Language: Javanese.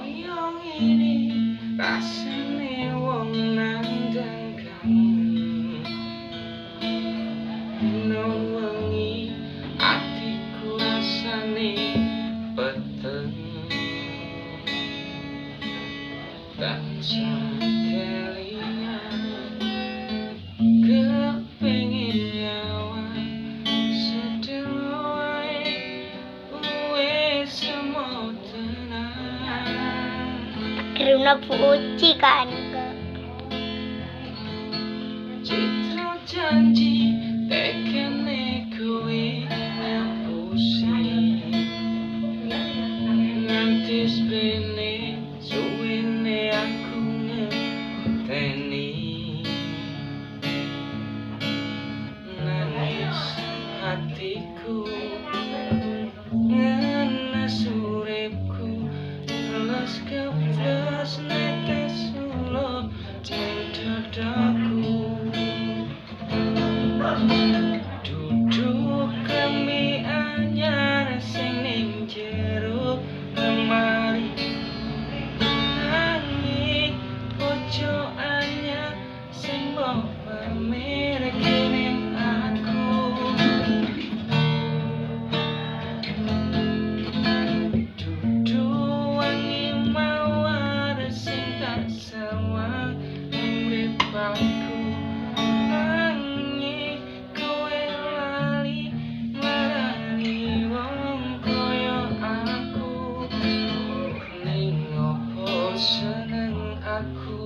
koyo ngene rasane wong nandang kangen wengi atiku rasane peteng tansah kelingan kepengin nyawa sedelo wae wis semua tenang Karena puji kan enggak. Citra janji tekene kowe ngapusi nganti sprene suwene aku ngenteni nangis hatiku ngenes uripku les keples netes ulo ning dadaku duduk kami anyar sing ning jero lemari nanging ojo anyar sing mbok pamer kene aku duduk wangi mawar sing tak sawang urip aku nanging kowe lali ngarani wong koyo aku ning opo seneng aku